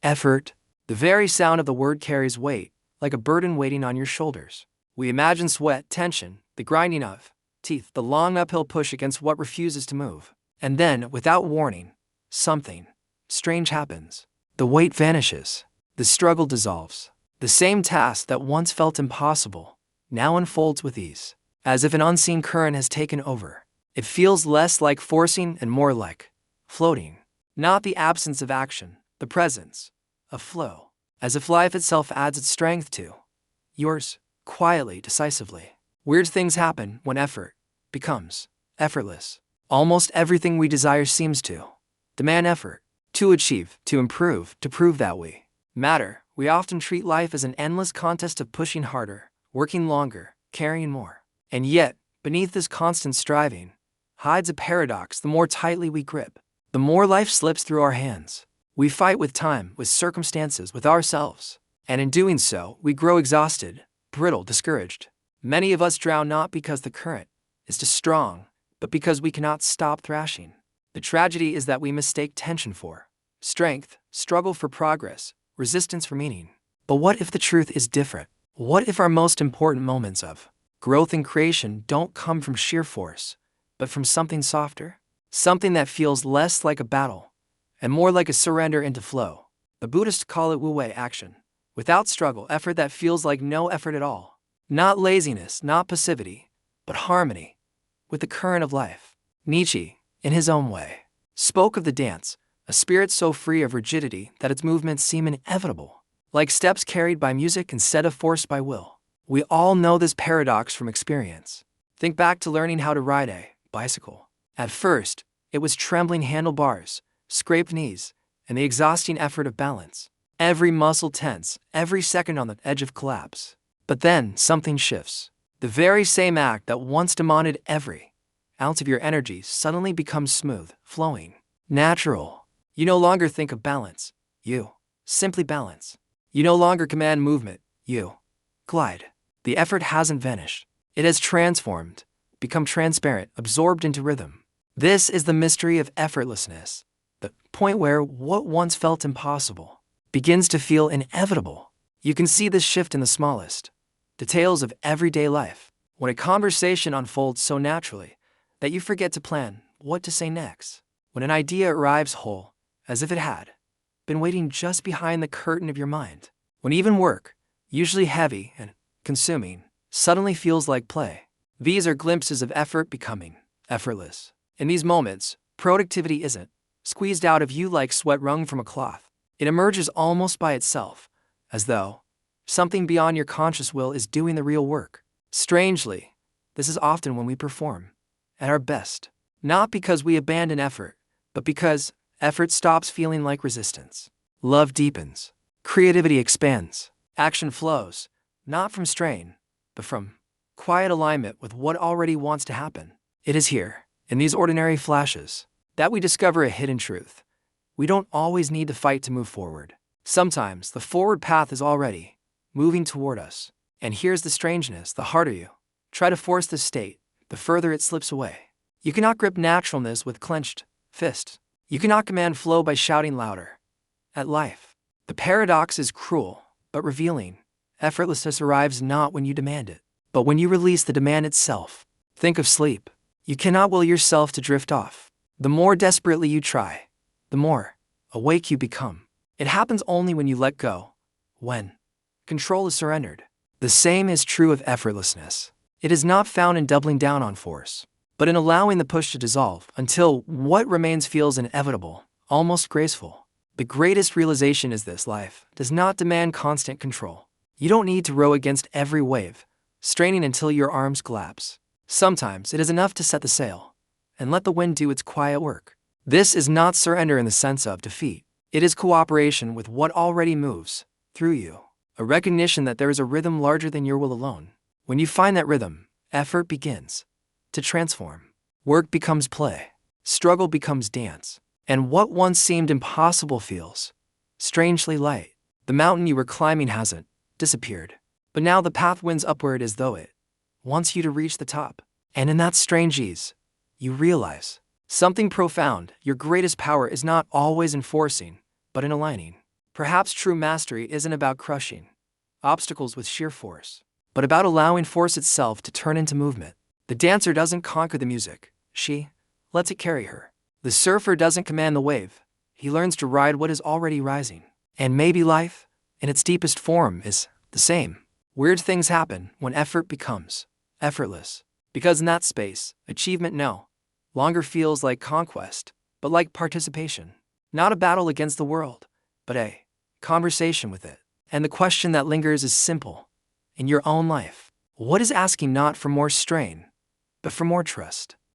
Effort. The very sound of the word carries weight, like a burden waiting on your shoulders. We imagine sweat, tension, the grinding of teeth, the long uphill push against what refuses to move. And then, without warning, something strange happens. The weight vanishes. The struggle dissolves. The same task that once felt impossible now unfolds with ease, as if an unseen current has taken over. It feels less like forcing and more like floating. Not the absence of action, the presence of flow. As if life itself adds its strength to yours, quietly, decisively. Weird things happen when effort becomes effortless. Almost everything we desire seems to demand effort. To achieve, to improve, to prove that we matter. We often treat life as an endless contest of pushing harder, working longer, carrying more. And yet, beneath this constant striving, hides a paradox. The more tightly we grip, the more life slips through our hands. We fight with time, with circumstances, with ourselves. And in doing so, we grow exhausted, brittle, discouraged. Many of us drown not because the current is too strong, but because we cannot stop thrashing. The tragedy is that we mistake tension for strength, struggle for progress, resistance for meaning. But what if the truth is different? What if our most important moments of growth and creation don't come from sheer force, but from something softer? Something that feels less like a battle and more like a surrender into flow. The Buddhists call it wu-wei action. Without struggle, effort that feels like no effort at all. Not laziness, not passivity, but harmony with the current of life. Nietzsche, in his own way, spoke of the dance, a spirit so free of rigidity that its movements seem inevitable, like steps carried by music instead of forced by will. We all know this paradox from experience. Think back to learning how to ride a bicycle. At first, it was trembling handlebars, scraped knees, and the exhausting effort of balance. Every muscle tense, every second on the edge of collapse. But then, something shifts. The very same act that once demanded every ounce of your energy suddenly becomes smooth, flowing, natural. You no longer think of balance. You simply balance. You no longer command movement. You glide. The effort hasn't vanished. It has transformed, become transparent, absorbed into rhythm. This is the mystery of effortlessness. The point where what once felt impossible begins to feel inevitable. You can see this shift in the smallest details of everyday life. When a conversation unfolds so naturally that you forget to plan what to say next. When an idea arrives whole, as if it had been waiting just behind the curtain of your mind. When even work, usually heavy and consuming, suddenly feels like play. These are glimpses of effort becoming effortless. In these moments, productivity isn't squeezed out of you like sweat wrung from a cloth. It emerges almost by itself, as though something beyond your conscious will is doing the real work. Strangely, this is often when we perform at our best. Not because we abandon effort, but because effort stops feeling like resistance. Love deepens. Creativity expands. Action flows, not from strain, but from quiet alignment with what already wants to happen. It is here, in these ordinary flashes, that we discover a hidden truth. We don't always need to fight to move forward. Sometimes the forward path is already moving toward us. And here's the strangeness: the harder you try to force this state, the further it slips away. You cannot grip naturalness with clenched fists. You cannot command flow by shouting louder at life. The paradox is cruel, but revealing. Effortlessness arrives not when you demand it, but when you release the demand itself. Think of sleep. You cannot will yourself to drift off. The more desperately you try, the more awake you become. It happens only when you let go, when control is surrendered. The same is true of effortlessness. It is not found in doubling down on force, but in allowing the push to dissolve until what remains feels inevitable, almost graceful. The greatest realization is this: life does not demand constant control. You don't need to row against every wave, straining until your arms collapse. Sometimes it is enough to set the sail and let the wind do its quiet work. This is not surrender in the sense of defeat. It is cooperation with what already moves through you, a recognition that there is a rhythm larger than your will alone. When you find that rhythm, effort begins to transform. Work becomes play, struggle becomes dance, and what once seemed impossible feels strangely light. The mountain you were climbing hasn't disappeared, but now the path winds upward as though it wants you to reach the top. And in that strange ease, you realize something profound: your greatest power is not always in forcing, but in aligning. Perhaps true mastery isn't about crushing obstacles with sheer force, but about allowing force itself to turn into movement. The dancer doesn't conquer the music, she lets it carry her. The surfer doesn't command the wave, he learns to ride what is already rising. And maybe life, in its deepest form, is the same. Weird things happen when effort becomes effortless. Because in that space, achievement no longer feels like conquest, but like participation. Not a battle against the world, but a conversation with it. And the question that lingers is simple. In your own life, what is asking not for more strain, but for more trust?